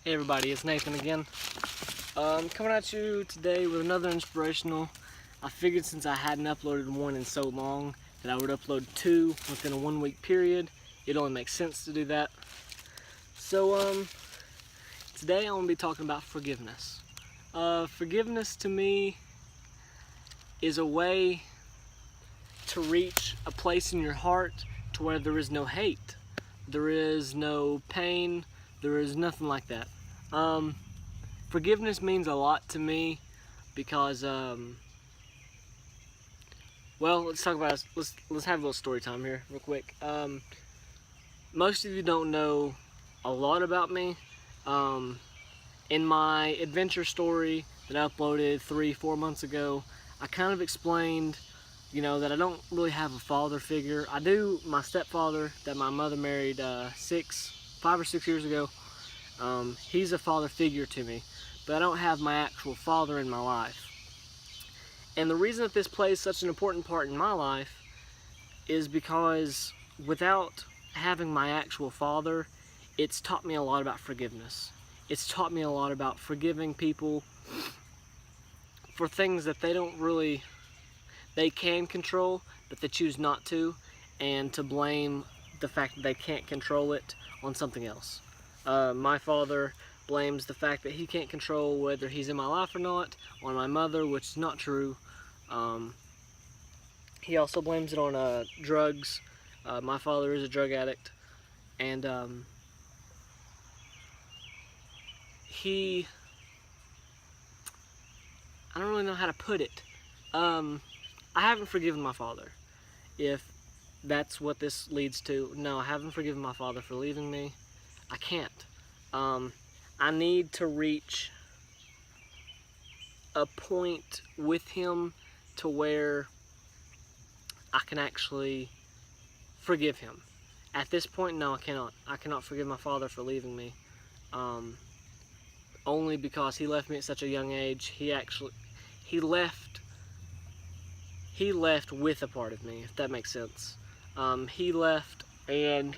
Hey everybody, it's Nathan again. Coming at you today with another inspirational. I figured since I hadn't uploaded one in so long that I would upload two within a 1 week period. It only makes sense to do that. So today I'm going to be talking about forgiveness. Forgiveness to me is a way to reach a place in your heart to where there is no hate, there is no pain, there is nothing like that. Forgiveness means a lot to me because, well, let's talk about let's have a little story time here real quick. Most of you don't know a lot about me. In my adventure story that I uploaded 3-4 months ago, I kind of explained, that I don't really have a father figure. I do. My stepfather that my mother married 5 or 6 years ago. He's a father figure to me, but I don't have my actual father in my life. And the reason that this plays such an important part in my life is because without having my actual father, it's taught me a lot about forgiveness. It's taught me a lot about forgiving people for things that they can control, but they choose not to, and to blame the fact that they can't control it on something else. My father blames the fact that he can't control whether he's in my life or not on my mother, which is not true. He also blames it on drugs. My father is a drug addict, and I don't really know how to put it. I haven't forgiven my father, if that's what this leads to. No, I haven't forgiven my father for leaving me. I can't. I need to reach a point with him to where I can actually forgive him. At this point, no, I cannot. I cannot forgive my father for leaving me. Only because he left me at such a young age. He left with a part of me, if that makes sense. He left and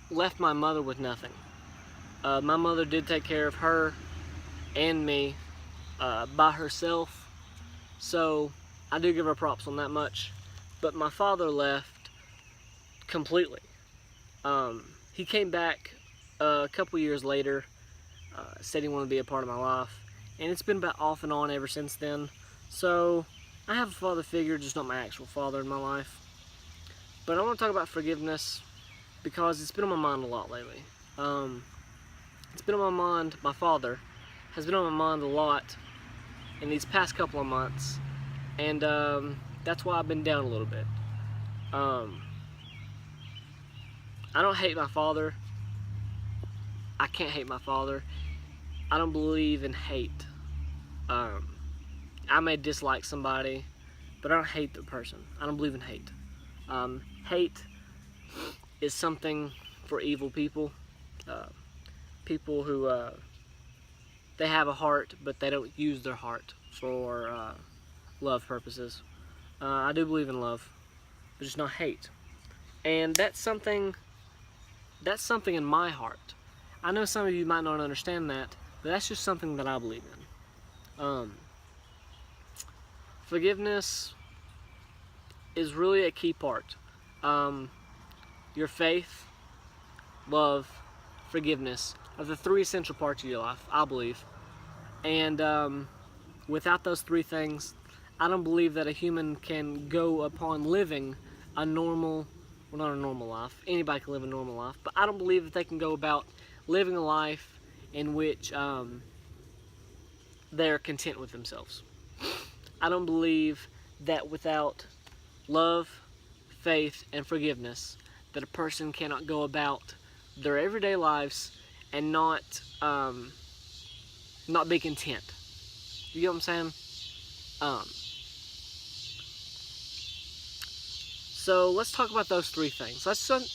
left my mother with nothing. My mother did take care of her and me by herself, so I do give her props on that much. But my father left completely. He came back a couple years later, said he wanted to be a part of my life, and it's been about off and on ever since then. So I have a father figure, just not my actual father in my life. But I want to talk about forgiveness because it's been on my mind a lot lately. It's been on my mind, my father has been on my mind a lot in these past couple of months, and that's why I've been down a little bit. I don't hate my father. I can't hate my father. I don't believe in hate. I may dislike somebody, but I don't hate the person. I don't believe in hate. Hate is something for evil people. People who they have a heart, but they don't use their heart for love purposes. I do believe in love, but just not hate. And that's something in my heart. I know some of you might not understand that, but that's just something that I believe in. Forgiveness is really a key part. Your faith, love, forgiveness are the 3 essential parts of your life, I believe. And without those 3 things, I don't believe that a human can go upon living a normal, well, not a normal life. Anybody can live a normal life, but I don't believe that they can go about living a life in which they're content with themselves. I don't believe that without love, faith, and forgiveness, that a person cannot go about their everyday lives and not be content. You get what I'm saying? So let's talk about those 3 things. Let's not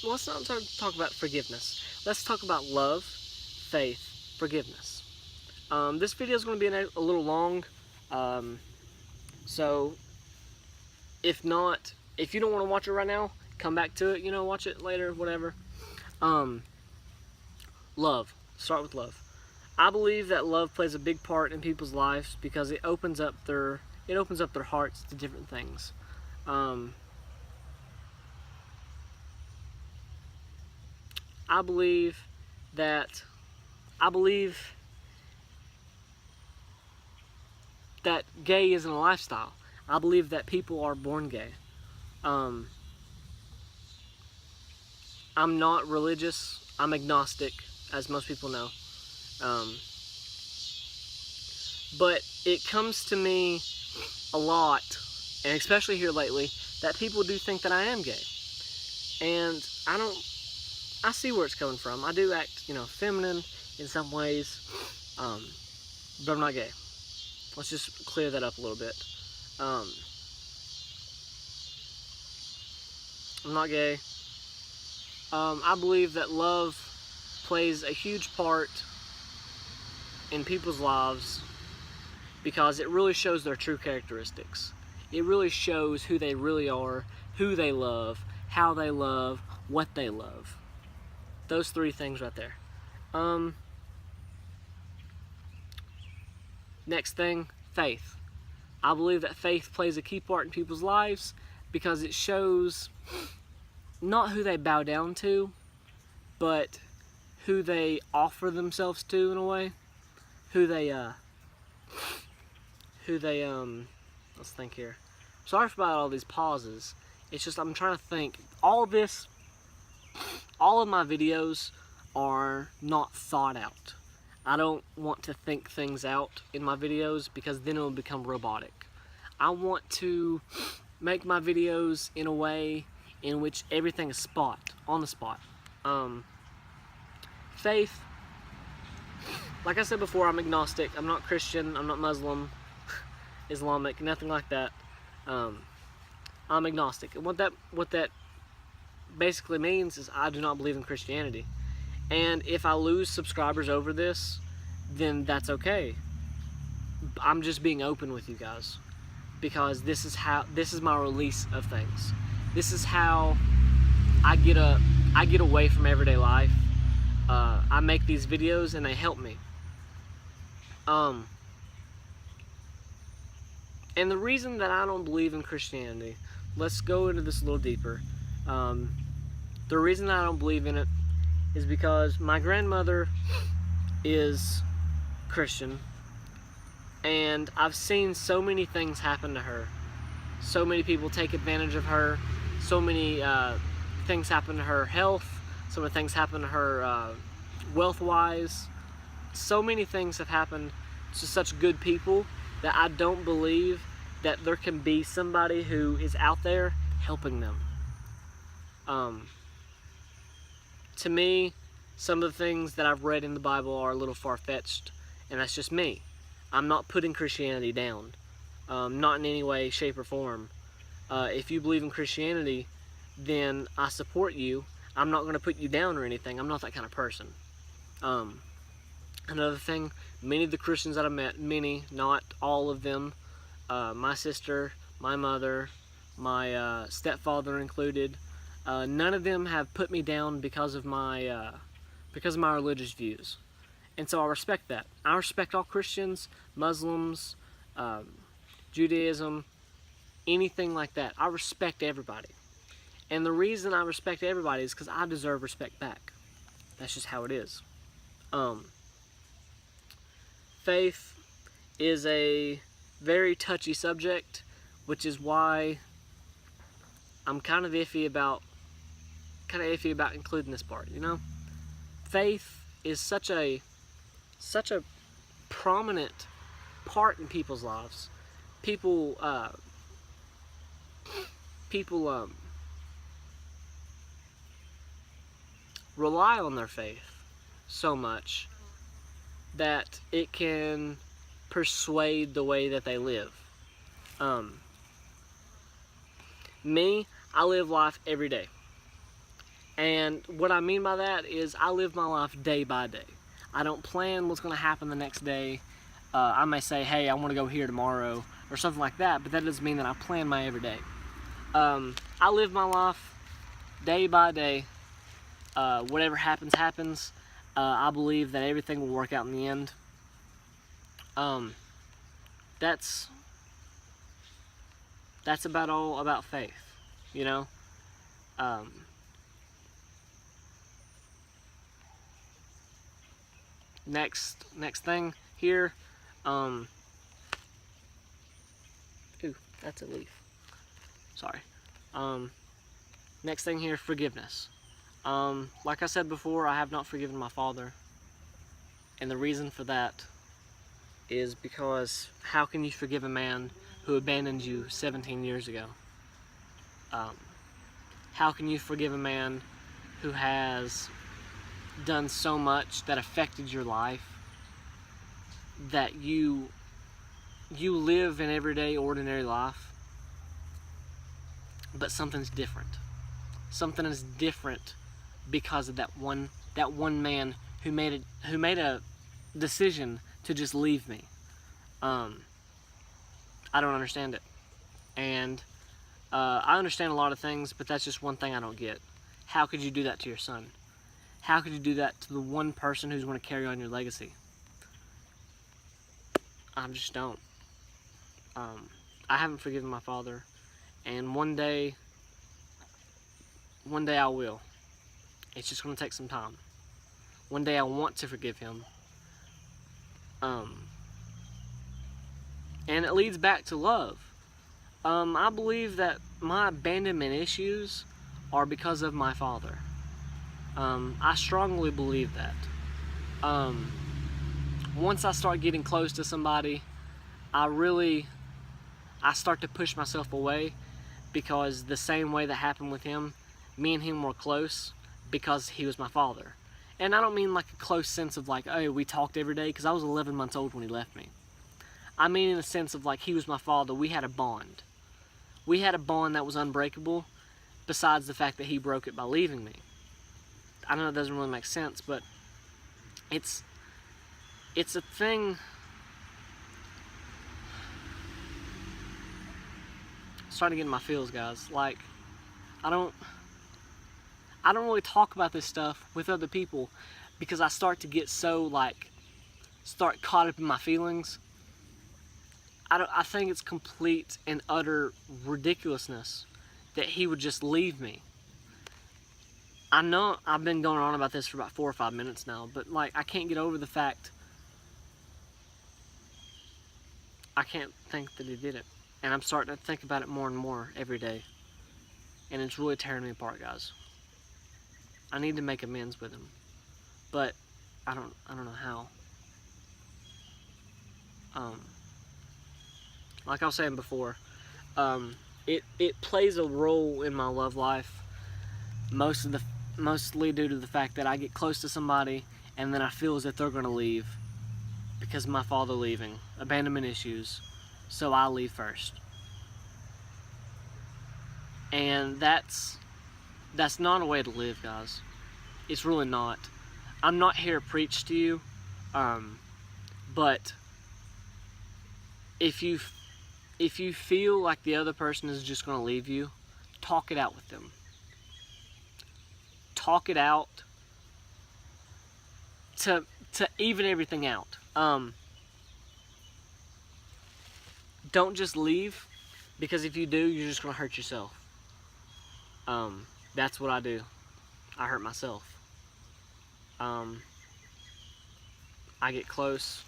talk about forgiveness. Let's talk about love, faith, forgiveness. This video is going to be a little long, so if you don't want to watch it right now, come back to it. Watch it later, whatever. Love. Start with love. I believe that love plays a big part in people's lives because it opens up their hearts to different things. I believe that gay isn't a lifestyle. I believe that people are born gay. I'm not religious. I'm agnostic, as most people know. But it comes to me a lot, and especially here lately, that people do think that I am gay. And I see where it's coming from. I do act, feminine in some ways, but I'm not gay. Let's just clear that up a little bit. I'm not gay. I believe that love plays a huge part in people's lives because it really shows their true characteristics. It really shows who they really are, who they love, how they love, what they love. Those three things right there. Next thing, faith. I believe that faith plays a key part in people's lives because it shows not who they bow down to, but who they offer themselves to in a way. Who they let's think here. Sorry about all these pauses. It's just I'm trying to think. All of my videos are not thought out. I don't want to think things out in my videos because then it will become robotic. I want to make my videos in a way in which everything is on the spot. Faith, like I said before, I'm agnostic. I'm not Christian. I'm not Muslim, Islamic, nothing like that. I'm agnostic. And what that basically means is I do not believe in Christianity. And if I lose subscribers over this, then that's okay. I'm just being open with you guys because this is my release of things. This is how I get away from everyday life. I make these videos and they help me. And the reason that I don't believe in Christianity, let's go into this a little deeper. The reason that I don't believe in it is because my grandmother is Christian, and I've seen so many things happen to her. So many people take advantage of her. So many things happen to her health. So many things happen to her wealth-wise. So many things have happened to such good people that I don't believe that there can be somebody who is out there helping them. To me, some of the things that I've read in the Bible are a little far-fetched, and that's just me. I'm not putting Christianity down, not in any way, shape, or form. If you believe in Christianity, then I support you. I'm not going to put you down or anything. I'm not that kind of person. Another thing, many of the Christians that I met, many, not all of them, my sister, my mother, my stepfather included, none of them have put me down because of my religious views. And so I respect that. I respect all Christians, Muslims, Judaism, anything like that. I respect everybody. And the reason I respect everybody is because I deserve respect back. That's just how it is. Faith is a very touchy subject, which is why I'm kind of iffy about including this part, Faith is such a prominent part in people's lives. People rely on their faith so much that it can persuade the way that they live. Me, I live life every day. And what I mean by that is I live my life day by day. I don't plan what's going to happen the next day. I may say, hey, I want to go here tomorrow or something like that, but that doesn't mean that I plan my everyday. I live my life day by day. Whatever happens, happens. I believe that everything will work out in the end. That's about all about faith, you know. Um, next thing here. Ooh, that's a leaf. Sorry. Next thing here, forgiveness. Like I said before, I have not forgiven my father. And the reason for that is because how can you forgive a man who abandoned you 17 years ago? How can you forgive a man who has done so much that affected your life, that you live an everyday, ordinary life, but something's different. Something is different because of that one man who made a decision to just leave me. I don't understand it, and I understand a lot of things, but that's just one thing I don't get. How could you do that to your son? How could you do that to the one person who's going to carry on your legacy? I just don't. I haven't forgiven my father, and one day I will. It's just going to take some time. One day I want to forgive him. And it leads back to love. I believe that my abandonment issues are because of my father. I strongly believe that. Once I start getting close to somebody, I start to push myself away, because the same way that happened with him, me and him were close because he was my father. And I don't mean like a close sense of like, oh, we talked every day, because I was 11 months old when he left me. I mean in the sense of like, he was my father. We had a bond. We had a bond that was unbreakable, besides the fact that he broke it by leaving me. I know it doesn't really make sense, but it's a thing. I'm starting to get in my feels, guys. Like, I don't really talk about this stuff with other people, because I start to get so start caught up in my feelings. I think it's complete and utter ridiculousness that he would just leave me. I know I've been going on about this for about 4 or 5 minutes now, but like, I can't get over the fact, I can't think that he did it. And I'm starting to think about it more and more every day. And it's really tearing me apart, guys. I need to make amends with him, but I don't know how. Like I was saying before, it plays a role in my love life, mostly due to the fact that I get close to somebody and then I feel as if they're going to leave because of my father leaving, abandonment issues, so I leave first. And that's not a way to live, guys. It's really not. I'm not here to preach to you, but if you feel like the other person is just going to leave you, talk it out with them. Talk it out to even everything out. Don't just leave, because if you do, you're just going to hurt yourself. That's what I do. I hurt myself. I get close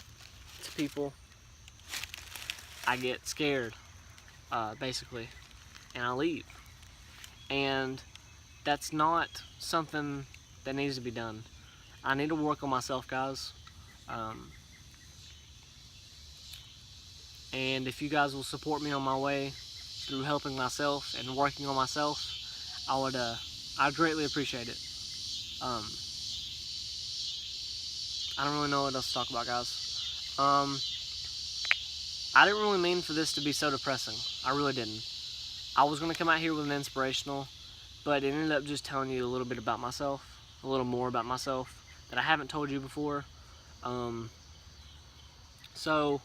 to people. I get scared, basically, and I leave. And that's not something that needs to be done. I need to work on myself, guys. And if you guys will support me on my way through helping myself and working on myself, I'd greatly appreciate it. I don't really know what else to talk about, guys. I didn't really mean for this to be so depressing. I really didn't. I was going to come out here with an inspirational, but it ended up just telling you a little bit about myself, a little more about myself that I haven't told you before. So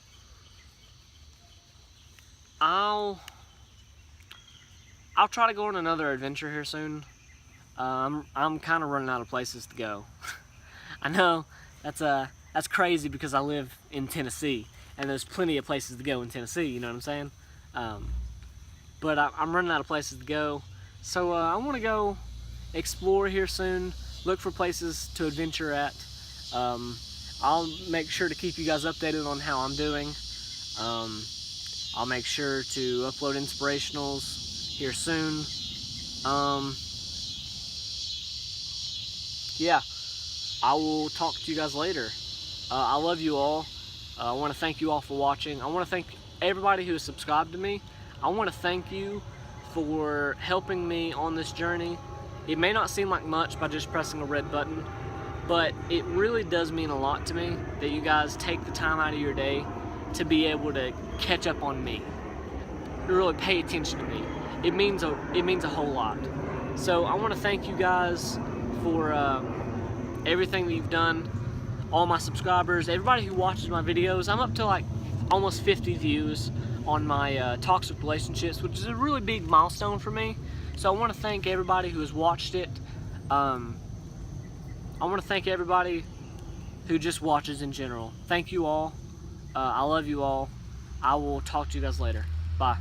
I'll try to go on another adventure here soon. I'm kind of running out of places to go. I know that's crazy because I live in Tennessee, and there's plenty of places to go in Tennessee, you know what I'm saying? But I'm running out of places to go, so I want to go explore here soon, look for places to adventure at. I'll make sure to keep you guys updated on how I'm doing. I'll make sure to upload inspirationals here soon. Yeah, I will talk to you guys later. I love you all. I want to thank you all for watching. I want to thank everybody who has subscribed to me. I want to thank you for helping me on this journey. It may not seem like much by just pressing a red button, but it really does mean a lot to me that you guys take the time out of your day to be able to catch up on me, to really pay attention to me. It means a whole lot. So I want to thank you guys for everything that you've done, all my subscribers, everybody who watches my videos. I'm up to like almost 50 views on my toxic relationships, which is a really big milestone for me. So I want to thank everybody who has watched it. I want to thank everybody who just watches in general. Thank you all. I love you all. I will talk to you guys later. Bye.